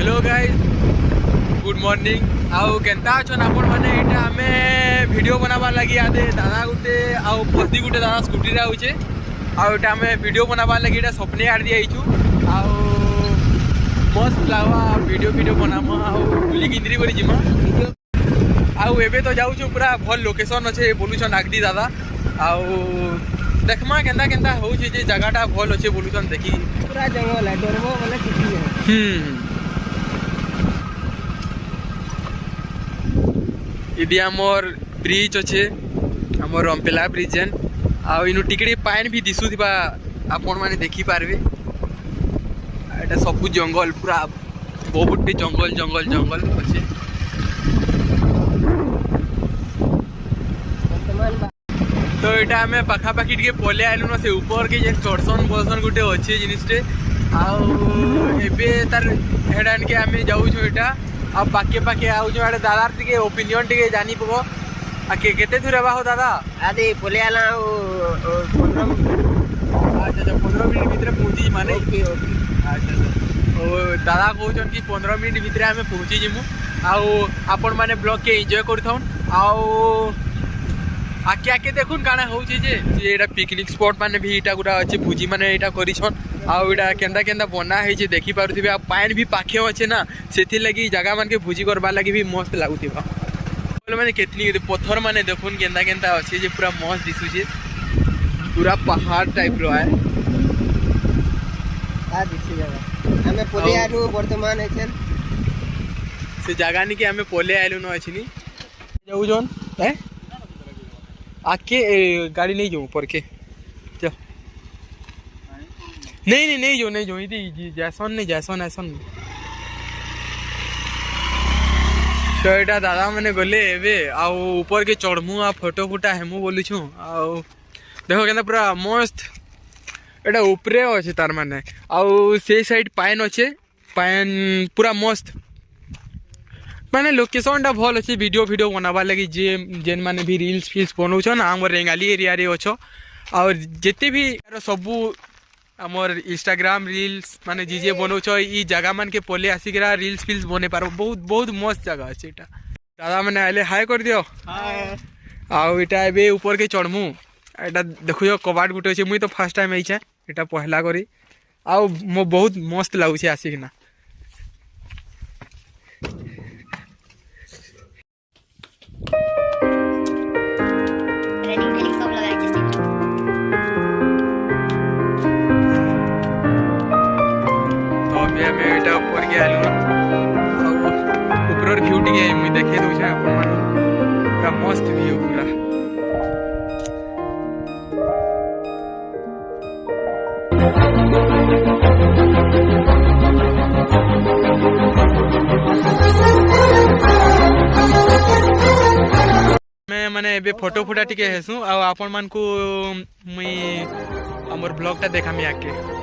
hello guys good morning आउ Kenta अछन आपण माने एटा हमें वीडियो बनावा लगी आदे दादा गुटे आउ पस्दी गुटे दादा स्कूटी रे आउचे आउ एटा हमें वीडियो बनावा लगी एटा सपने आड़ दिया आइछु आउ मस्त लावा वीडियो बनामा आउ बुली किंद्री करी जिमा आउ एबे तो जाउछु पूरा भल लोकेशन अच्छे बोलुछन आगदी दादा आउ देखमा केंता केंता होउछे जे जगहटा भल अच्छे बोलुछन देखी पूरा जंगल है डरबो वाला किसी है इदी आमर ब्रिज अच्छे आमर रंपेला ब्रिज जेन आउ इनु टिकड़ी पानी भी दिसुथिबा आपण माने देखि पारबे एटा सब जंगल पूरा बहुत जंगल जंगल जंगल अच्छे तो यहाँ आम पाखापाखी टे पले आलु न से ऊपर के जेन चढ़सन बसन गोटे अच्छे जिनिसटे आबे तार हेड आन के आम जाऊँ यहाँ आ पाखे पाखे आउछ आड़े दादार टे ओपिनियन टे जानी पब आ केते दूर हो दादा आदि पले आला 15 अच्छा 15 मिनट भितर पहुँची माने अच्छा दादा कहन कि 15 मिनट भितर आम पहुँची जिमु आपण मैंने ब्लॉग के एंजॉय कर आके आके देखुन काना होउछि जे एटा पिकनिक स्पॉट माने भी एटा गुडा अछि भुजी माने एटा करिछन आउ एटा केंदा केंदा बना है जे देखि पारुथिबे आ पाइन भी पाखे अछि ना सेति लगी जगह मान के भुजी करबा लगी भी मस्त लागुथिबा बोले माने केतनी पत्थर माने देखुन केंदा केंदा अछि जे पूरा मस्त दिसु जे पूरा पहाड़ टाइप रो है आ दिसि जगह हमें पले आलु वर्तमान है से जगह नि के हमें पले आलु न अछि नि जाऊ जोन है आके गाड़ी नहीं जाऊँ ऊपर के चल नहीं जो इधी जैसन ऐसन तो यहाँ दादा मैंने गले एबे आउ ऊपर के चढ़मु आ फोटो फुटा हेमु बोलुछु आउ देखो केना पूरा मस्त एटा ऊपरे अच्छे तार माने आउ से साइड पाइन अच्छे पाइन पूरा मस्त माने लोकेशन भल अच्छे वीडियो बनावा लगी जेन माने भी रील्स फिल्स बनाऊन आम रेंगाली एरिया रे अच्छ और जिते भी सबू आमर इंस्टाग्राम रील्स माने जे बनाऊछ ई जगह मान के पले आसिकरा रील्स फिल्स बने पार बहुत बहुत मस्त जगह अच्छे एटा दादा मैंने आइले हाय कर दियो आउ एटा एबे ऊपर के चढ़मु एटा देखो कबाट गुटे अच्छे मुई तो फर्स्ट टाइम आइछे एटा पहला करी आउ मो बहुत मस्त लागुछे आसिकना ऊपर व्यू टे मुझे देखे दूसरे पूरा मस्त व्यू पूरा मैं माने एबे फोटो फुटा टिके हेसु आ आपण मान को मुई हमर ब्लॉग टा देखामी आके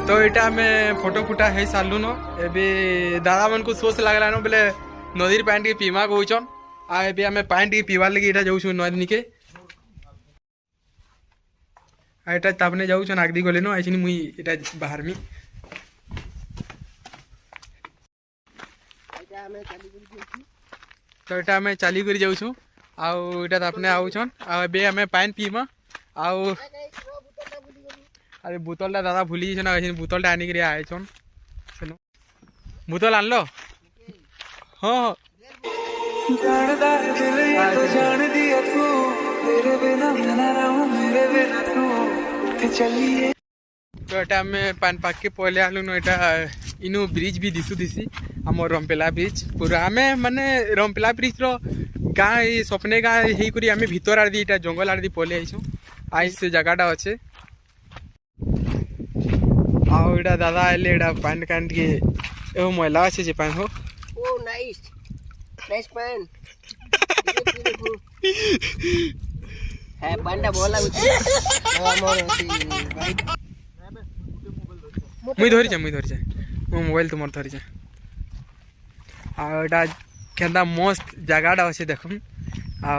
तो यहाँ में फोटो फुटा है सारू न एबे दादा मन को सोच लगला न बोले नदी पानी टे पीमा कहन आबे आम पानी टे पीवार लगे यहाँ जाऊँ नदी के यहाँ तापने जाऊन आगदी गले न आई मुई यहाँ बाहर में तो यहाँ आम चली कर जाऊँ आउ यहाँ तापने आउन आबे आम पानी पीमा आउ अरे बोतल टा दादा भूली ना बोतल टा आनिक आए बोतल आन लो हाँ तो यहाँ आम पान पाक के पहले आलु न यहाँ इनु ब्रिज भी दिशु दिसी आम रंपेला ब्रिज पूरा आम माने रंपेला ब्रिज रो गाँ सपने गाँ होकर आम भीतर आड़ दी जंगल आड़ दी पले आई से जगहटा अच्छे आउ इटा दादा आइले इटा पानी कान के एहो मैला अच्छे जे पानी हो ओ नाइस पानी है पांडा बोला मुई धरी जा मो मोबाइल तुम धरी जा आ इटा केंदा मस्त जगहटा अच्छे देखम आ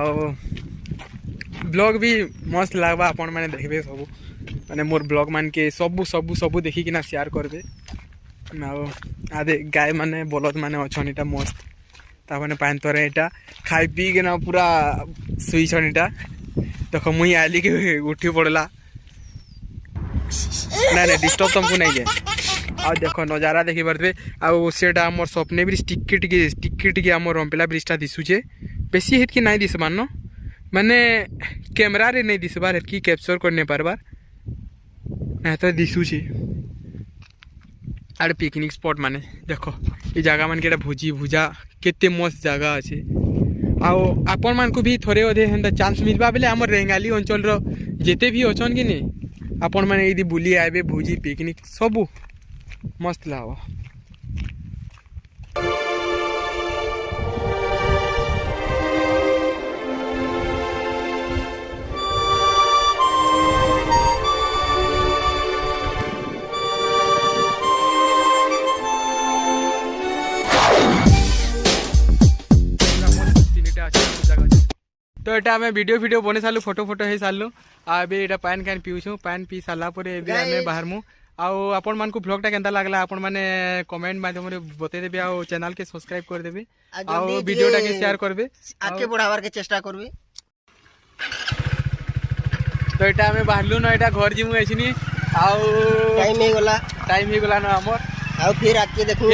ब्लॉग भी मस्त लगवा आपण मैंने देखबे सब माने मोर ब्लॉग मान के सबू सबू सबू देखी कि ना शेयर करबे आदे गाय माने बलद माने अछन इटा मस्त ताने पान तरे इटा खाई पी के ना पूरा सुई छन इटा देखो मुई आली के उठी पड़ला ना ना डिस्टर्ब तुमको नहीं जे आ देखो नजारा देखि परबे आ सेटा हमर सपने ब्रिज टिके हमर रंपेला ब्रिजटा दिसुचे बेसी हेत कि नहीं दिसबार न माने कैमरा रे नहीं दिसबार हेत कि कैप्चर करने पारबार ना तो दिसुचे आर पिकनिक स्पॉट माने देखो ये जगह मान के भोजी भुजा केते मस्त जगह अच्छे आओ आपण मान को भी थोड़े अधे हेन्ता चांस मिलबा बेले हमर रेंगाली अंचल रो जेते भी अछन कि नहीं आपण माने यदि बुली आबे भोजी पिकनिक सबू मस्त लावा तो एटा हमें वीडियो बने सालु फोटो हे सालु आबे एटा पान कैन पीउछु पान पी साला परे एबे हमें बाहर मु आउ आपण मान को ब्लॉग टा केनता लागला आपण माने कमेंट माध्यम रे बते देबे आउ चैनल के सब्सक्राइब कर देबे आउ वीडियो टा के शेयर करबे आगे बढ़ावार के चेष्टा करबे तो एटा हमें बाहरलु न एटा घर जिमु आइछिनी आउ टाइम हे गला न हमर आउ फिर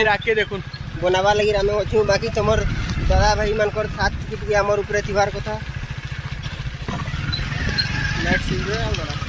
आके देखू बनावा लगी हमें अछु बाकी तमर दादा भाई मानकर साथ टिकट हमर ऊपर थिबार कथा लेट्स एंजॉय